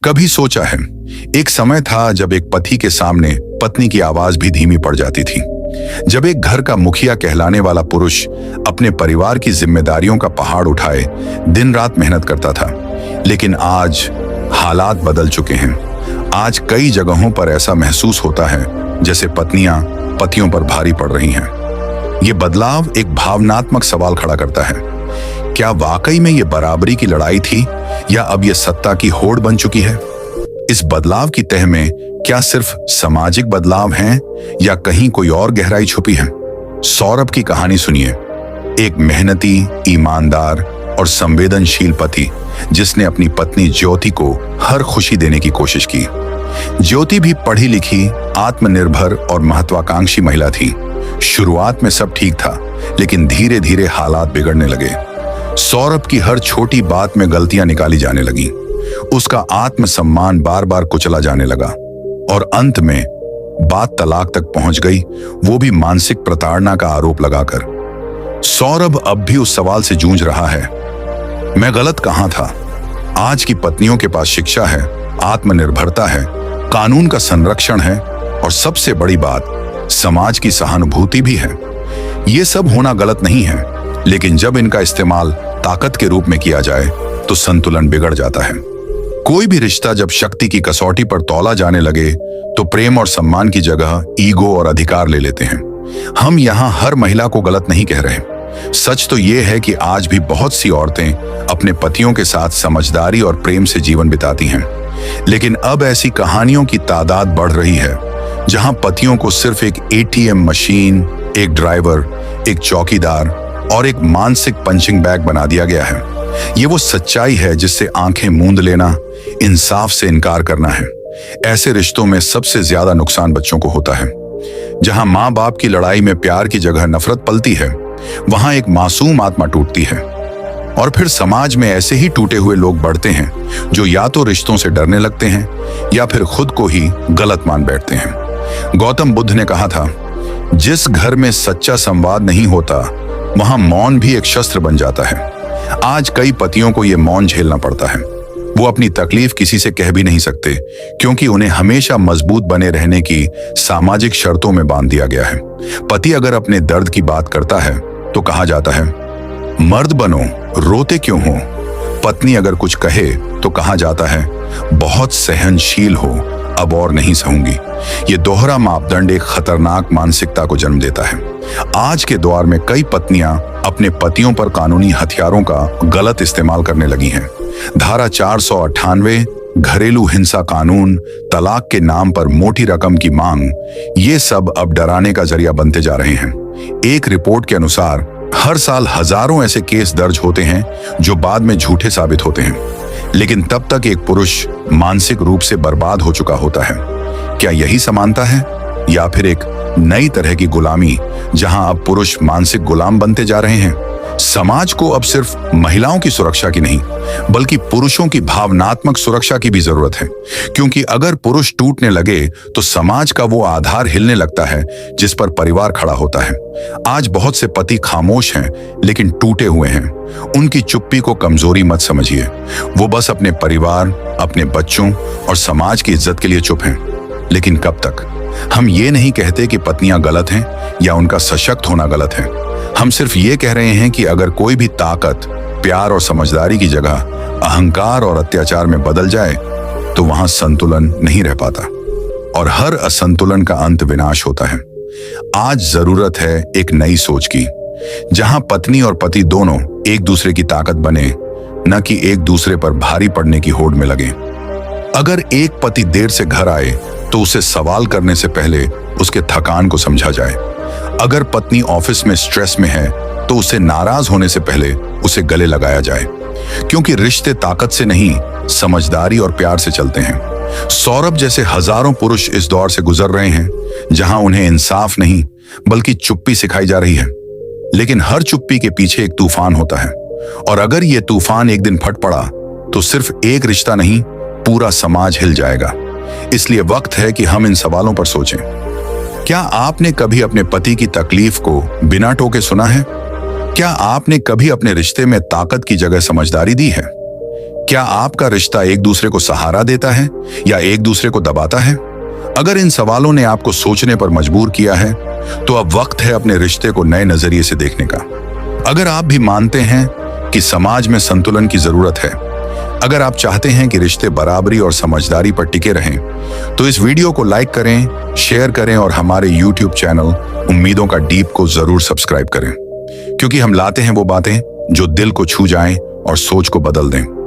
कभी सोचा है, एक समय था जब एक पति के सामने पत्नी की आवाज भी धीमी पड़ जाती थी। जब एक घर का मुखिया कहलाने वाला पुरुष अपने परिवार की जिम्मेदारियों का पहाड़ उठाए दिन रात मेहनत करता था। लेकिन आज हालात बदल चुके हैं। आज कई जगहों पर ऐसा महसूस होता है जैसे पत्नियां पतियों पर भारी पड़ रही हैं। ये बदलाव एक भावनात्मक सवाल खड़ा करता है। क्या वाकई में ये बराबरी की लड़ाई थी या अब ये सत्ता की होड़ बन चुकी है? इस बदलाव की तह में क्या सिर्फ सामाजिक बदलाव हैं या कहीं कोई और गहराई छुपी है? सौरभ की कहानी सुनिए, एक मेहनती, ईमानदार और संवेदनशील पति जिसने अपनी पत्नी ज्योति को हर खुशी देने की कोशिश की। ज्योति भी पढ़ी लिखी, आत्मनिर्भर और महत्वाकांक्षी महिला थी। शुरुआत में सब ठीक था, लेकिन धीरे धीरे हालात बिगड़ने लगे। सौरभ की हर छोटी बात में गलतियां निकाली जाने लगी। उसका आत्मसम्मान बार बार कुचला जाने लगा और अंत में बात तलाक तक पहुंच गई, वो भी मानसिक प्रताड़ना का आरोप लगाकर। सौरभ अब भी उस सवाल से जूझ रहा है, मैं गलत कहां था? आज की पत्नियों के पास शिक्षा है, आत्मनिर्भरता है, कानून का संरक्षण है और सबसे बड़ी बात, समाज की सहानुभूति भी है। ये सब होना गलत नहीं है, लेकिन जब इनका इस्तेमाल ताकत के रूप में किया जाए तो संतुलन बिगड़ जाता है। कोई भी रिश्ता जब शक्ति की कसौटी पर तौला जाने लगे तो प्रेम और सम्मान की जगह ईगो और अधिकार ले लेते हैं। हम यहाँ हर महिला को गलत नहीं कह रहे। सच तो ये है कि आज भी बहुत सी औरतें अपने पतियों के साथ समझदारी और प्रेम से जीवन बिताती हैं। लेकिन अब ऐसी कहानियों की तादाद बढ़ रही है जहां पतियों को सिर्फ एक एटीएम मशीन, एक ड्राइवर, एक चौकीदार और एक मानसिक पंचिंग बैग बना दिया गया है। ये वो सच्चाई है जिससे आंखें मूंद लेना, इंसाफ से इनकार करना है। ऐसे रिश्तों में सबसे ज्यादा नुकसान बच्चों को होता है। जहां माँ बाप की लड़ाई में प्यार की जगह नफरत पलती है, वहां एक मासूम आत्मा टूटती है। और फिर समाज में ऐसे ही टूटे हुए लोग बढ़ते हैं जो या तो रिश्तों से डरने लगते हैं या फिर खुद को ही गलत मान बैठते हैं। गौतम बुद्ध ने कहा था, जिस घर में सच्चा संवाद नहीं होता वहां मौन भी एक शस्त्र बन जाता है। आज कई पतियों को यह मौन झेलना पड़ता है। वो अपनी तकलीफ किसी से कह भी नहीं सकते क्योंकि उन्हें हमेशा मजबूत बने रहने की सामाजिक शर्तों में बांध दिया गया है। पति अगर अपने दर्द की बात करता है तो कहा जाता है, मर्द बनो, रोते क्यों हो? पत्नी अगर कुछ कहे तो कहा जाता है, बहुत सहनशील हो, अब और नहीं सहूंगी। ये दोहरा मापदंड एक खतरनाक मानसिकता को जन्म देता है। आज के दौर में कई पत्नियां अपने पतियों पर कानूनी हथियारों का गलत इस्तेमाल करने लगी हैं। धारा 498, घरेलू हिंसा कानून, तलाक के नाम पर मोटी रकम की मांग, ये सब अब डराने का जरिया बनते जा रहे हैं। एक रिपोर्ट के अनुसार हर साल हजारों ऐसे केस दर्ज होते हैं जो बाद में झूठे साबित होते हैं, लेकिन तब तक एक पुरुष मानसिक रूप से बर्बाद हो चुका होता है। क्या यही समानता है या फिर एक नई तरह की गुलामी जहां अब पुरुष मानसिक गुलाम बनते जा रहे हैं? समाज को अब सिर्फ महिलाओं की सुरक्षा की नहीं बल्कि पुरुषों की भावनात्मक सुरक्षा की भी जरूरत है, क्योंकि अगर पुरुष टूटने लगे तो समाज का वो आधार हिलने लगता है जिस पर परिवार खड़ा होता है। आज बहुत से पति खामोश हैं लेकिन टूटे हुए हैं। उनकी चुप्पी को कमजोरी मत समझिए। वो बस अपने परिवार, अपने बच्चों और समाज की इज्जत के लिए चुप हैं। लेकिन कब तक? हम ये नहीं कहते कि पत्नियां गलत हैं या उनका सशक्त होना गलत है। हम सिर्फ ये कह रहे हैं कि अगर कोई भी ताकत प्यार और समझदारी की जगह अहंकार और अत्याचार में बदल जाए तो वहां संतुलन नहीं रह पाता और हर असंतुलन का अंत विनाश होता है। आज जरूरत है एक नई सोच की, जहां पत्नी और पति दोनों एक दूसरे की ताकत बने, न कि एक दूसरे पर भारी पड़ने की होड़ में लगे। अगर एक पति देर से घर आए तो उसे सवाल करने से पहले उसके थकान को समझा जाए। अगर पत्नी ऑफिस में स्ट्रेस में है तो उसे नाराज होने से पहले उसे गले लगाया जाए, क्योंकि रिश्ते ताकत से नहीं, समझदारी और प्यार से चलते हैं। सौरभ जैसे हजारों पुरुष इस दौर से गुजर रहे हैं जहां उन्हें इंसाफ नहीं बल्कि चुप्पी सिखाई जा रही है। लेकिन हर चुप्पी के पीछे एक तूफान होता है, और अगर ये तूफान एक दिन फट पड़ा तो सिर्फ एक रिश्ता नहीं, पूरा समाज हिल जाएगा। इसलिए वक्त है कि हम इन सवालों पर सोचें। क्या आपने कभी अपने पति की तकलीफ को बिना टोके सुना है? क्या आपने कभी अपने रिश्ते में ताकत की जगह समझदारी दी है? क्या आपका रिश्ता एक दूसरे को सहारा देता है या एक दूसरे को दबाता है? अगर इन सवालों ने आपको सोचने पर मजबूर किया है, तो अब वक्त है अपने रिश्ते को नए नजरिए से देखने का। अगर आप भी मानते हैं कि समाज में संतुलन की जरूरत है, अगर आप चाहते हैं कि रिश्ते बराबरी और समझदारी पर टिके रहें, तो इस वीडियो को लाइक करें, शेयर करें और हमारे YouTube चैनल उम्मीदों का डीप को जरूर सब्सक्राइब करें, क्योंकि हम लाते हैं वो बातें जो दिल को छू जाएं और सोच को बदल दें।